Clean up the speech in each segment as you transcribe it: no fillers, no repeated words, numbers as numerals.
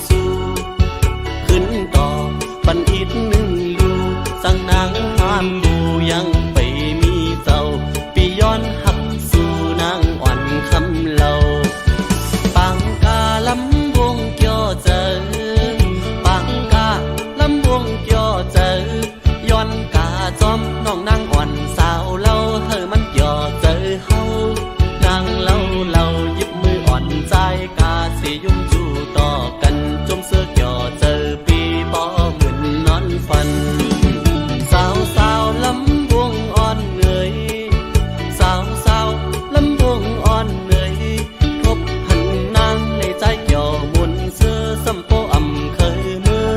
สู่ขึ้นต่อปันอีกหนึ่งลูสั่งนางงามดูยังไปมีเจ้าปีย้อนหักสู่นางอ่อนคำเล่าปังกาลำวงเกี่ยวเจอปังกาลำวงเกี่ยวเจอย้อนกาจอมน้องนางอ่อนสาวเล่าเฮอมันเกี่ยวเจอเฮานางเล่าหยิบมืออ่อนใจกาสิยุ่งจู่ต่อกันจมเสื้อเกี่ยวเจอปีบ่เหมือนนอนฝันสาวลำวงอ่อนเหนื่อยสาวลำวงอ่อนเหนื่อยทบหันนางในใจเกี่ยวมุนเสื้อสัมโปอ่ำเคยมือ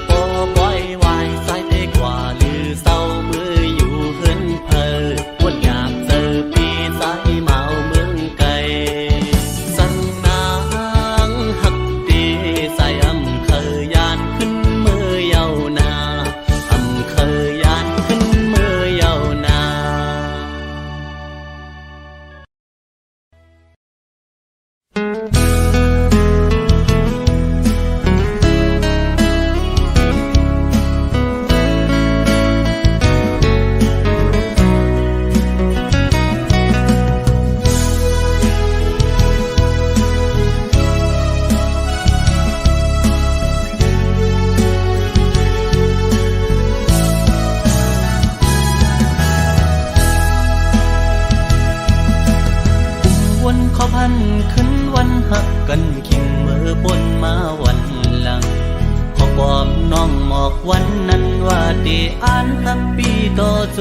โปปล่อยวายสายเตกว่าลือเศร้ามืออยู่เฮือนเพอวนอยากเจอปีสายเมาเมืองไกลสั่งนางหักดีใส่อ่ำเคยยานขึ้นมือเยานาอ่ำเคยยานขึ้นมือเยานาวนขอพันขึ้นวันหักกันขิงเมื่อบนมาวันหลังขอความน้องหมอกวันนั้นว่าตีอ่านทักปีต่อโจ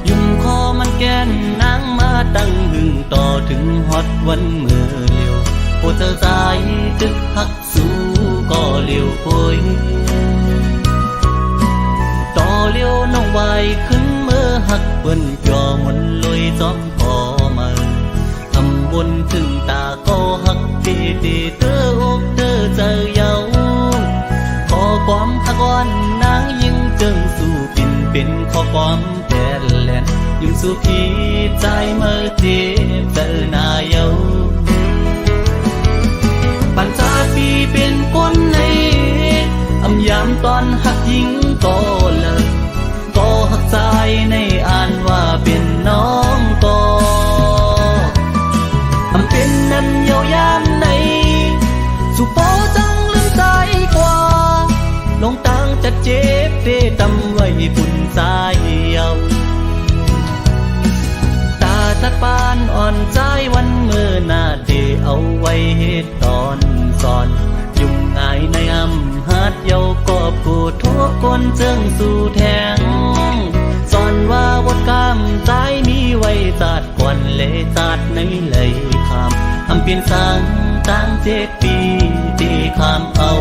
ยุ่มคอมันแกนนางมาตั้งหึงต่อถึงฮอดวันเมื่อเลียวโอเจอใจตึกหักสู้ก็เลียวโอยต่อเลียวน้องไว้ขึ้นเมื่อหักเปิ้นจ่อมนลอยจอมพอมาทำบนถึงตาก็หักตีเตออกเตอเจอเยาขอความหักอ่อนนางยิ่งจึงสู่ปิ่นเป็นขอความแก่แลนยิ่งสู่พี่ใจเมื่อเจ็บเจอหน้าเยาปัญจาปีเป็นคนในอำยามตอนหักยิ่งก็เลิกก็หักใจในอ่านว่าเป็นน้องก็อำเป็นนั้นเยาวยามในสุโปจังลืมใจกว่าลงตังจะเจ็บเตตำไว้ปุ่นสายเยาตาตักปานอ่อนใจวันเมื่อหน้าเดเอาไว้เหตุตอนสอนยุ่งง่ายในอำหัดเยาก็กูทั่วคนเจิงสู่แทงสอนว่าวดกามใจมีไว้จัดก่อนเลจัดในเลยคำอำเปลี่ยนสังตั้ง7 ปีที่คำเอา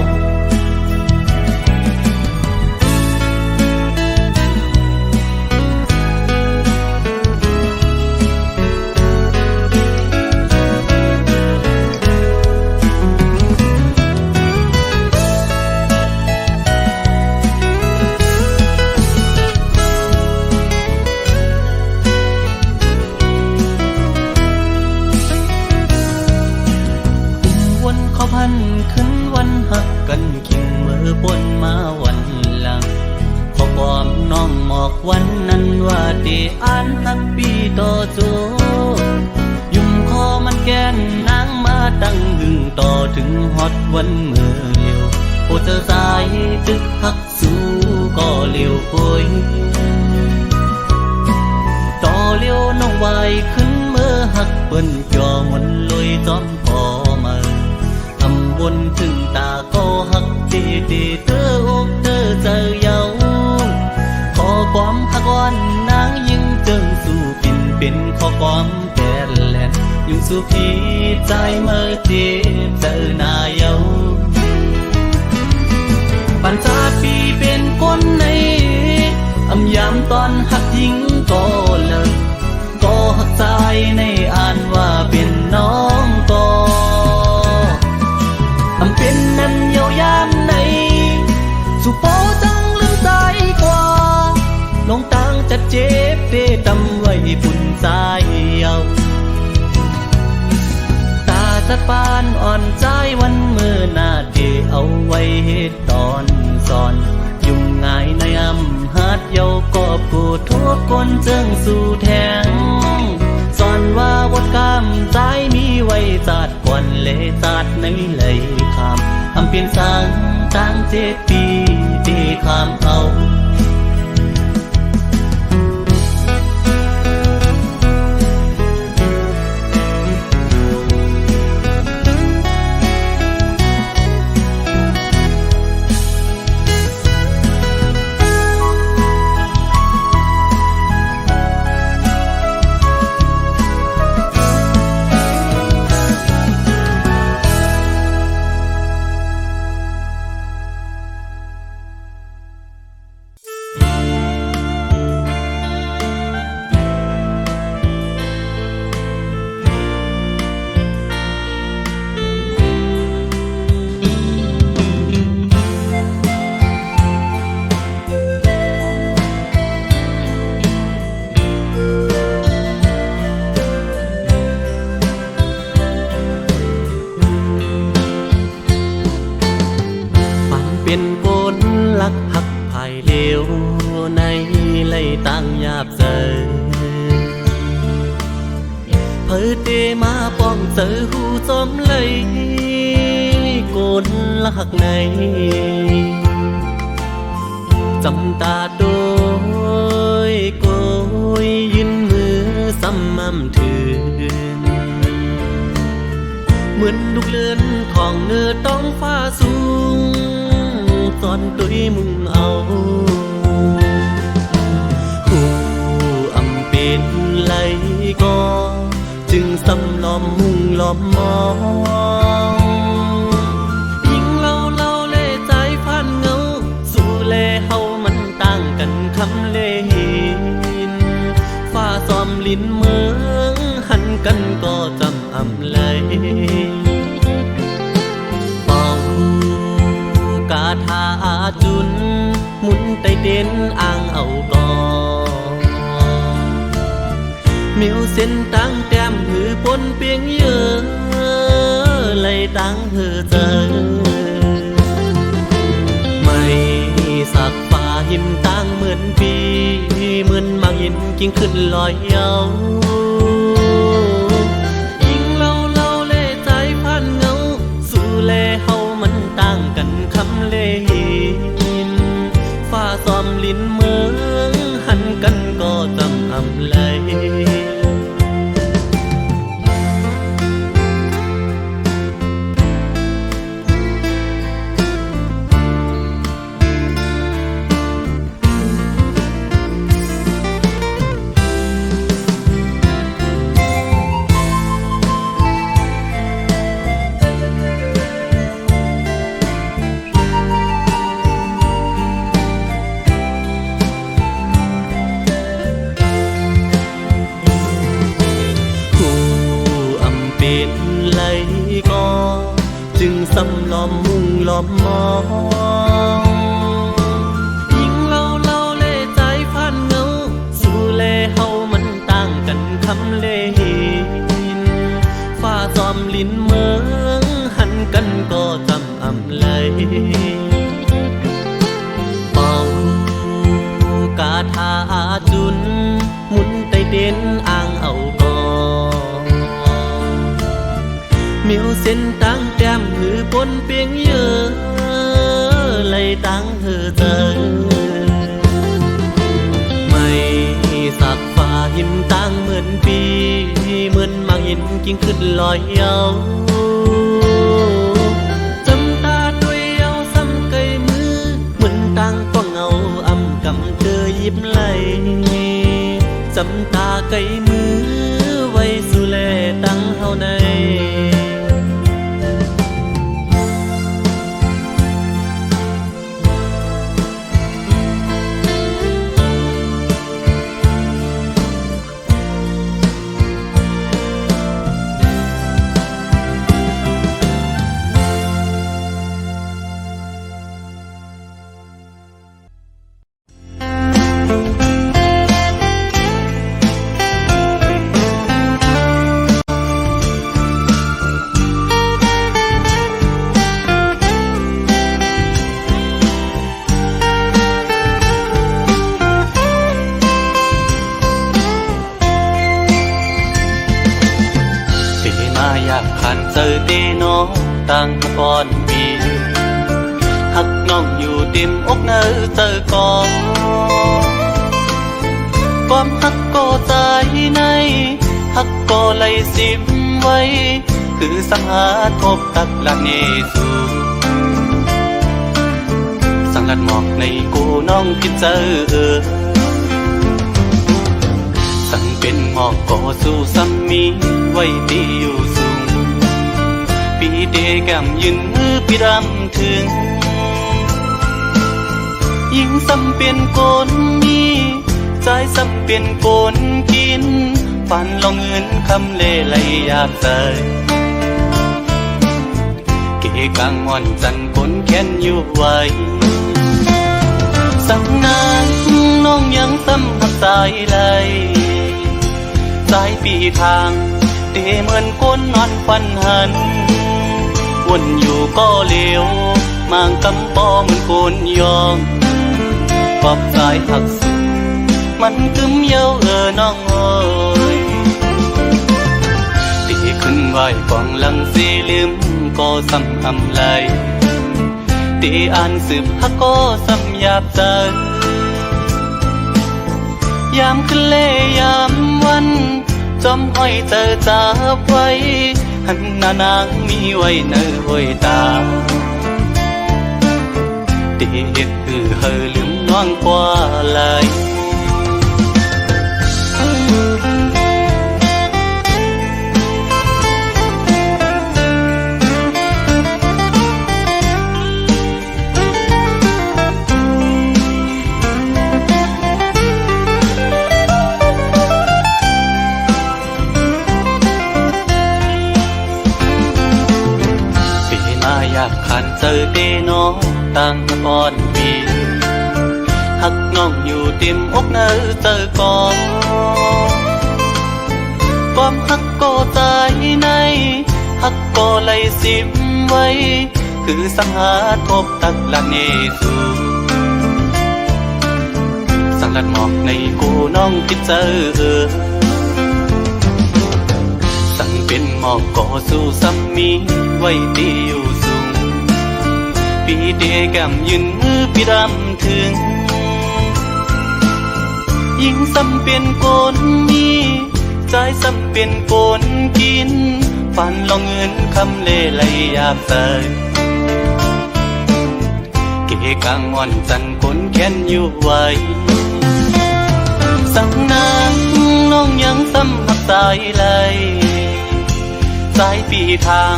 พันขึ้นวันหักกันขิงเมื่อบนมาวันหลังขอความน้องหมอกวันนั้นว่าตีอ่านหักปีต่อโจยุ่มคอมันแกนนางมาตั้งหึงต่อถึงฮอดวันเมื่อเลียวโอเจอสายตึกหักสู้ก็เลียวโอยต่อเลียวน้องไว้ขึ้นเมื่อหักเปิ้นจ่อมันลอยจอมพอมาบนถึงตาก็หักตีเตออกเตอเจอเยาขอความหักอ่อนนางยิ่งจึงสู่ปิ่นเป็นขอความแก่แลนยิ่งสู่พี่ใจเมื่อเจ็บเจอหน้าเยาปัญจาปีเป็นคนในอำยามตอนหักยิ่งก็เลิกก็หักใจในอ่านว่าเป็นน้องก็อำเป็นนั้นเยาวยามในสุโปจังลืมใจกว่าลงตังจะเจ็บเตตำไว้ปุ่นสายเยาตาต สัดปานอ่อนใจวันมือหน้าที่เอาไว้เฮ็ดตอนสอนยุ่งง่ายในอำหัดเยาก็กูทุกคนเจิงสู่แทงสอนว่าบทกรรมใจมีไว้จัดก่อนเลจัดในเลยคำอำเปลี่ยนสังตั้ง7 ปีที่คำเอาเป็นผลลักหักภายเลวในไล่ตั้งยาบเสยเพิดเดมาป้องเจอหูจอมเลยโกนลักในจำตาโดยโกยยืนมือซ้ำมั่มถือเหมือนลูกเลื่อนของเนื้อต้องฟ้าสูงสอนตุยมุ่งเอาหูอำเป็นไหลก็จึงสำล้อมมุ่งล้อมมองยิ่งเล่าเล่ใจพันเงาสู่เล่เฮามันต่างกันคำเล่หินฟ้าซ้อมลิ้นเมืองหันกันก็จำอำเลยกาถาจุนหมุนไตเด่นอ่างเอาก่อนมิวเส้นตั้งแต้มหือปนเปียงเยอะไหลตั้งหือเจอไม่สักฟ้าหิมตั้งเหมือนปีเหมือนมากหินกิ่งขึ้นลอยเยายิ่งเล่าเล่ใจพันเงาสู่เล่เฮามันต่างกันคำเล่หินฟ้าซ้อมลิ้นเมืองหันกันก็จำอำเลยจึงสำล้อมมุ่งล้อมมองยิ่งเล่าเล่ใจพันเงาสู่เล่เฮามันต่างกันคำเล่หินฟ้าซ้อมลิ้นเมืองหันกันก็จำอำเลยเป่ากาถาจุนหมุนไตเด่นอ่างเอาก่อนมิวเส้นตั้งแต้มหือปนเปียงเยอะไหลตั้งหือเจอไม่สักฟ้าหิมตั้งเหมือนปีเหมือนมากหินกิ่งขึ้นลอยเยาจำตาด้วยเยาซ้ำไกลมือเหมือนตั้งก็เงาอำกำเธอยิบไหลจำตาไกลมือไว้สู่แลตั้งเฮาใน เจอเดน้องต่างก่อนปีหักน้องอยู่เต็มอกเนอเจอก่อนความหักก็ใจในหักก็ไหลสิมไว้คือสังหาทบตักหลักเนสูสังลัดหมอกในกูน้องคิดเจอสั่งเป็นหมอกก็สู้ซ้ำมีไว้ตีอยู่สูงปีเดแก้มยืนมือพี่รำถึงยิ่งซ้ำเป็นโกนมีใจซ้ำเป็นโกนกินฝันลองเงินคำเล่ไหลหยาบใจเกกลางอ่อนจันคนแค้นอยู่ไว้สังนานน้องยังซ้ำหักสายไหลสายปีทางเตเหมือนคนนอนฟันหันวนอยู่ก็เลวมางกำปอเหมือนคนยองปอบสายหักสุดมันกึมเย้าน้องเอ้ยตีขึ้นไหวกองหลังสีลืมก็ซ้ำอำไหลตีอ่านสืบฮักก็ซ้ำหยาบใจยามขึ้นเล่ยามวันจอมห้อยเจอจับไว้หันหน้านางมีไว้เนื้อห้อยตาตีเฮ็ดเฮอลืมน้องกว่าไหลขันเจอเดน้องต่างก่อนปีหักน้องอยู่เต็มอกเนอเจอก่อนความหักก็ใจในหักก็ไหลสิมไว้คือสังหาทบตักหลักเนสูสังลัดหมอกในกูน้องคิดเจอสั่งเป็นหมอกก็สู้ซ้ำมีไว้ตีอยู่สูงปีเดแก้มยืนมือพี่รำถึงยิ่งซ้ำเป็นโกนมีใจซ้ำเป็นโกนกินฝันลองเงินคำเล่ไหลหยาบใจเกกลางอ่อนจันคนแค้นอยู่ไว้สังนางน้องยังซ้ำหักสายไหลสายปีทาง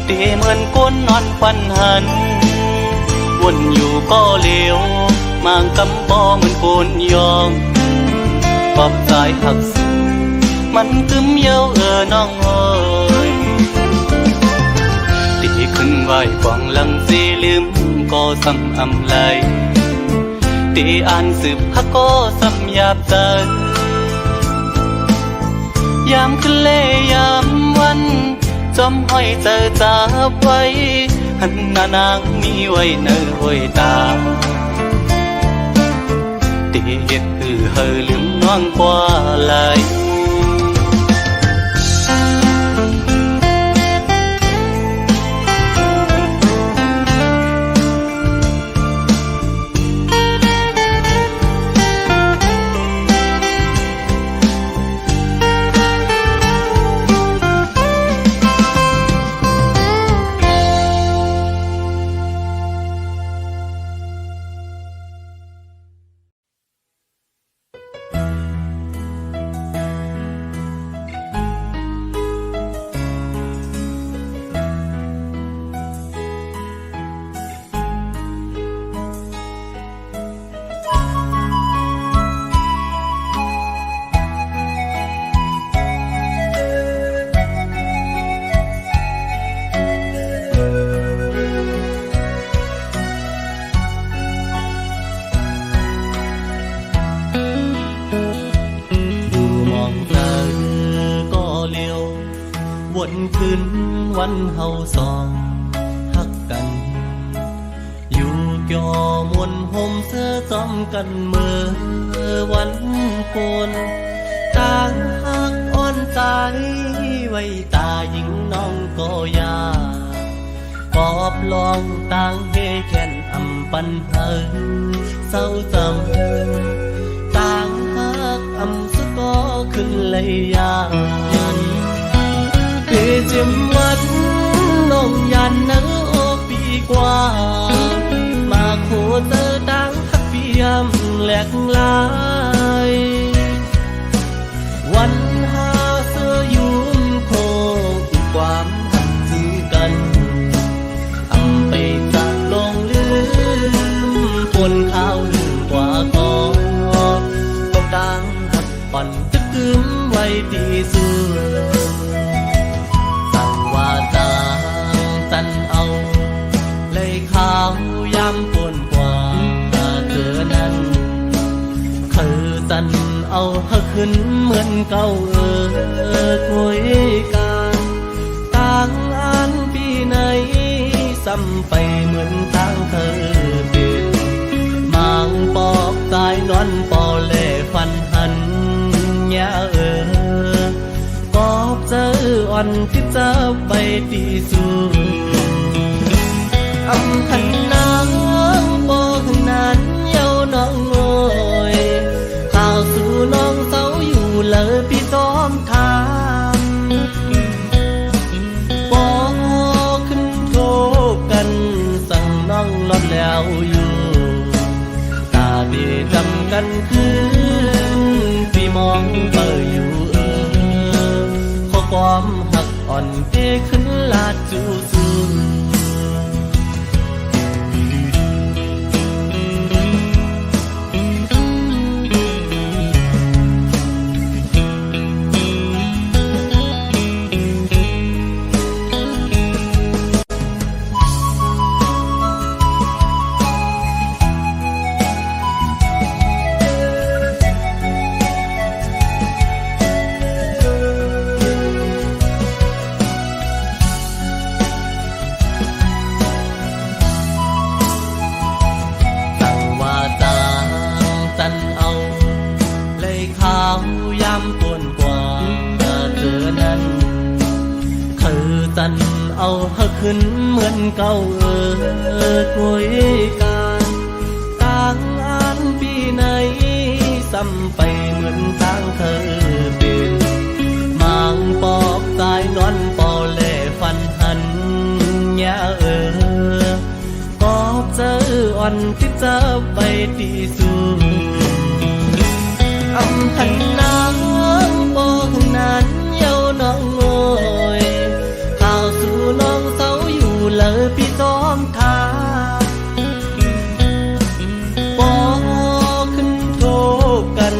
เตเหมือนคนนอนฟันหันวนอยู่ก็เลวมางกำปอเหมือนคนยองปอบสายหักสุดมันกึมเย้าน้องเอ้ยตีขึ้นไหวกองหลังสีลืมก็ซ้ำอำไหลตีอ่านสืบฮักก็ซ้ำหยาบใจยามขึ้นเล่ยามวันจอมห้อยเจอจับไว้หันหน้านางมีไว้เนื้อห้อยตาตีเฮ็ดเฮอลืมน้องกว่าไหล วนคืนวันเฮาสองฮักกันอยู่ยอมวนห่มเสื้อจอมกันเมื่อวันโกนต ต่างหักอ่อนใจไว้ตาหญิงน้องก็ยากอบลองต่างเฮแค้นอำปันเฮอเศร้าจำต่างหักอำสุดก็ขึ้นเลยยานปีจิมวันน้องยันนังโอปีกว่ามาโคเจอต่างหักเปียมแหลกลายวันหาเสื้อยุ่มโคงความหักจือกันทำไปจากลงลืมปนข้าวลืมกว่าก็ต่างหักอ่อนจะกึมไว้ตีสุดสั่งว่าต่างตันเอาเลยข้าวยำปนกว่าเธอนั้นคือตันเอาขึ้นเหมือนเก่าคุยกันต่างอันปีไหนซ้ำไปเหมือนทางเธอเป็นมังปอกตายนอนปอเล่ฟันหันยากอบเจออ่อนที่จะไปตีสู้อำหันนางปอกนั้นเย้าน้องโอยข่าวสู่น้องเศร้าอยู่เลยพี่ซ้อมทางปอกขึ้นโทบกันสั่งน้องลดแล้วอยู่ตาดีจำกันคืนพี่มองเบออยู่ข้อความหักอ่อนเอขึ้นลาดจูซูเอาขึ้นเหมือนเก่าคุยกันต่างอันปีไหนซ้ำไปเหมือนทางเธอเป็นมังปอกตายนอนปอเล่ฟันหันยากอบเจออ่อนที่จะไปตีสู้อำหันนางปอกนั้นเย้าน้องโอยข่าวสู่น้องเศร้าอยู่เลยพี่ซ้อมทางปอขึ้นโทบกัน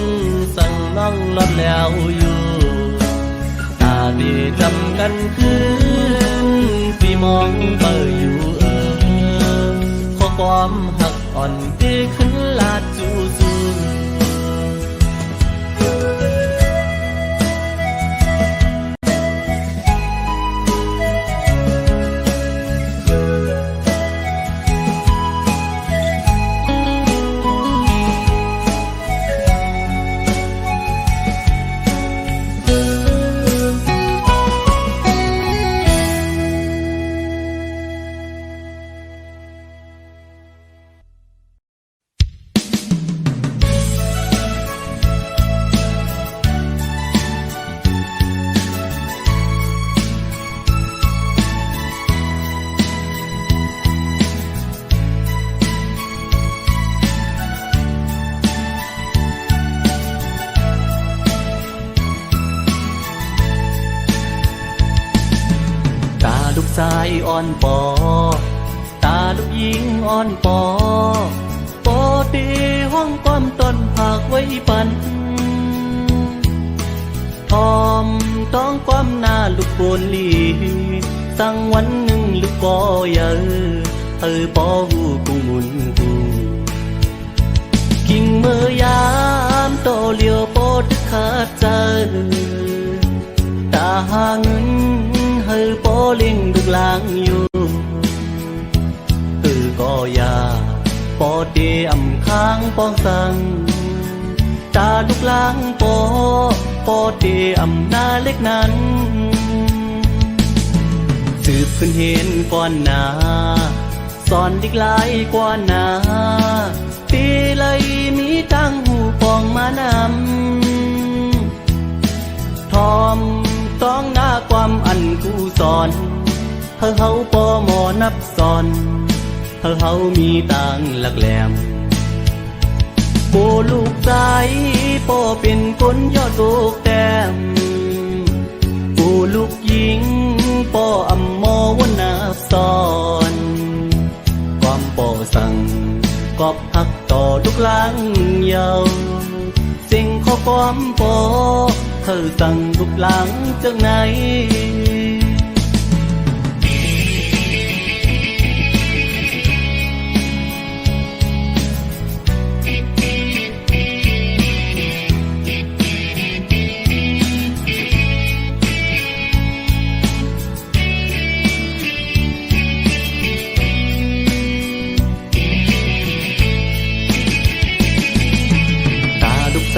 สั่งน้องลดแล้วอยู่ตาดีจำกันคืนพี่มองเบออยู่ข้อความหักอ่อนที่ขึ้นลาดจูซู ชายอ่อนปอตาลูกหญิงอ่อนปอปอตีห้องก้อมต้นผักไว้ปันทอมต้องความหน้าลูกโกนลีสั่งวันหนึ่งลูกปอเยอะปอหูกุงมุนกูกิ่งเมื่อยามโตเลียวปอดึกขาดใจตาหาเงินปอเลี้ยงลูกหลางอยู่ก็ยาปอเดียมค้างปองสังตาลูกหลางปอ ปอเตอำนาเล็กนั้นสืบขึ้นเห็นก่อนหน้าสอนดิกหลายกว่าหนาตีเลยมีตั้งหูปองมานำทอมต้องหน้าความอันกูสอนเฮาปอหมอนับสอนเฮามีตังหลักแหลมโปลูกใจปอเป็นคนยอดลูกแต้มโปลูกหญิงปออำมอวันนับสอนความปอสั่งกอบหักต่อลูกหลังเยาสิ่งข้อความปอเธอสั่งลูกหลังจากไหน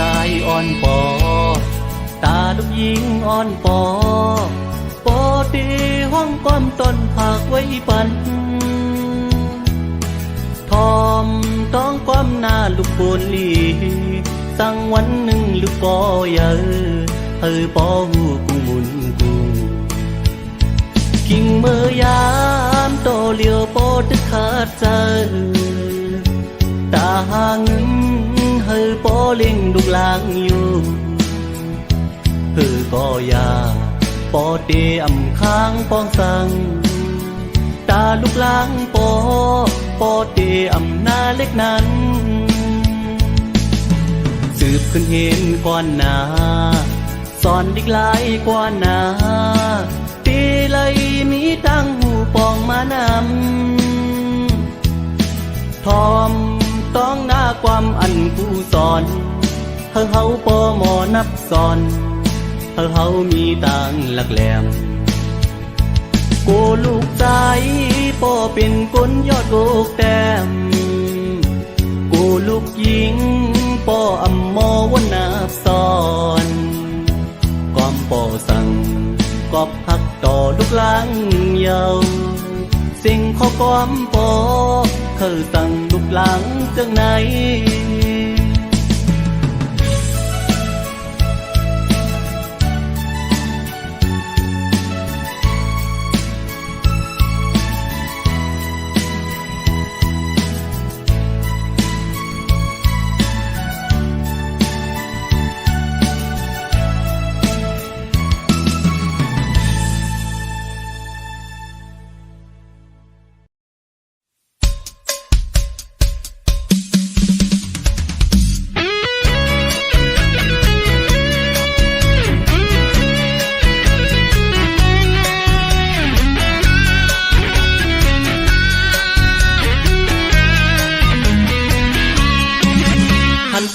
สายอ่อนปอตาลูกหญิงอ่อนปอปอตีห้องก้อมต้นผักไว้ปันทอมต้องก้มหน้าลูกโบนลีสั่งวันหนึ่งลูกปอเยอะปอหูกูมุนกูกิ่งเมื่อยามโตเลียวปอตึกขาดใจตาหางปอเลี้ยงลูกหลางอยู่ก็ยาปอเตอำค้างปองสั่งตาลูกหลางปอเตอำนาเล็กนั้นสืบขึ้นเห็นก่อนหน้าสอนดิกหลายกว่าหน้าตีเลยมีตั้งหูปองมานำทอมต้องหน้าความอันกูสอนเฮาปอหมอนับสอนเฮามีตังหลักแหลมกูลูกใจปอเป็นคนยอดลูกแต้มกูลูกหญิงปออำมอวันนับสอนก้อมปอสั่งกอบหักต่อลูกหลังเยาสิ่งข้อความปอเคยสั่งลูกหลังจากไหน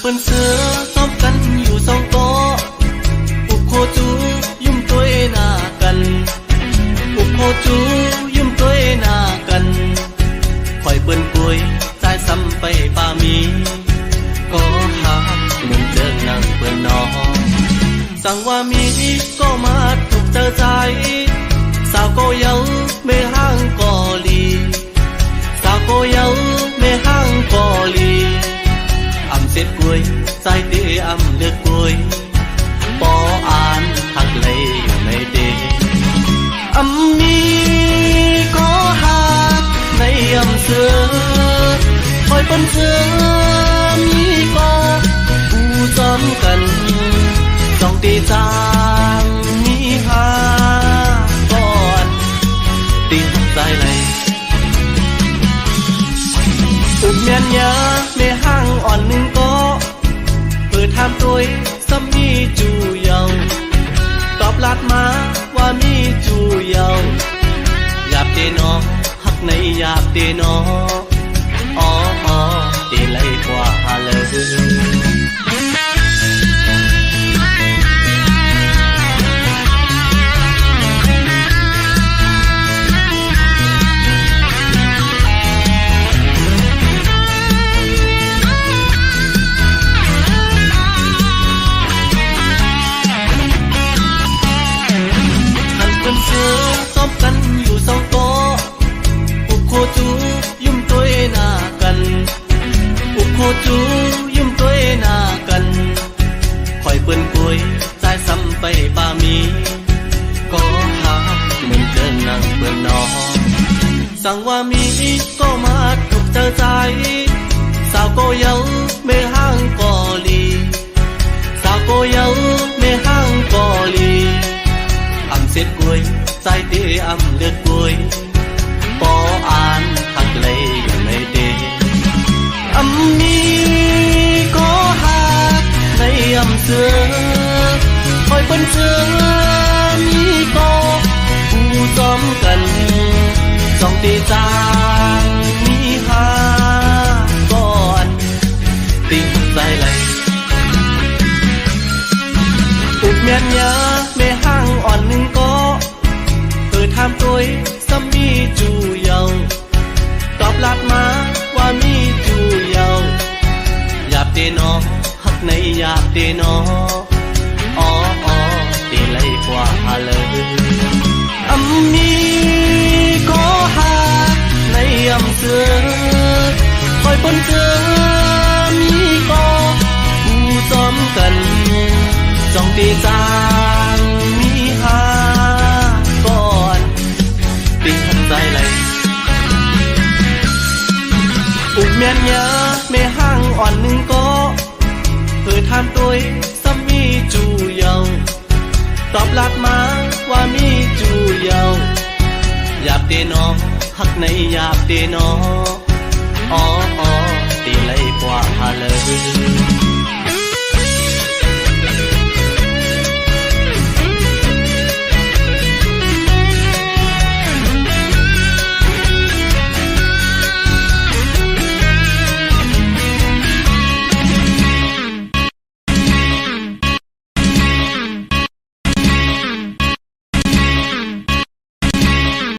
ปืนเสือซ้อมกันอยู่สองโต๊ะอุกโคจูยุ่มตัวหน้ากันอุกโคจูยุ่มตัวหน้ากันคอยเปิ้นป่วยใจซ้ำไปป่ามีก็หาเหมือนเจอนางเปิ้นน้องสั่งว่ามีก็มาถูกเจอใจสาวก็เยาไม่ห่างก็ลีสาวก็เยาไม่ห่างก็ลีเสร็จกล้วยใจเตะเลือกกล้วยปออ่านหักเลยในเดมีก็หักในเสือคอยเป็นเสือมีก็ผู้จอมกันสองตีจางมีหาก่อนตีหักใจเลยอุบเมียนยาไม่ห่างอ่อนหนึ่งก็เปิดทำตัวซ้ำมีจูเยาตอบลัดมาว่ามีจูเยาอยากเตนอหักในอยากเตนออ๋อเตเลยกว่าเลย สั่งว่ามีก็มาถูกเธอใจสาวโกเยาไม่ห่างกอลีสาวโกเยาไม่ห่างกอลีอำเสร็จกวยใจเตอำเลือดกวยปออ่านหักเลยอยู่ในเดอำมีก็หักในอำเสือคอยเป็นเสือมีก็ผู้จอมกันสองตีจางมีหาก่อนติ่งใจไหลอุบเมียนยาไม่ห่างอ่อนหนึ่งก็ทำตัวสามีจูเยาตอบลัดมาว่ามีจูเยาหยาบเดนอหักในหยาบเดนออ๋อเดเลยกว่าเลยอำมีก็หักในอำเสือคอยปนเสือมีก็ผู้จอมกันจ้องตีจางมีหาใจไหลอุบเมียนยาไม่ห่างอ่อนหนึ่งก็ทำตัวสามีจูเยาตอบลัดมาว่ามีจูเยาหยาบเดนอหักในหยาบเดนออ๋อตีไหลกว่าเลย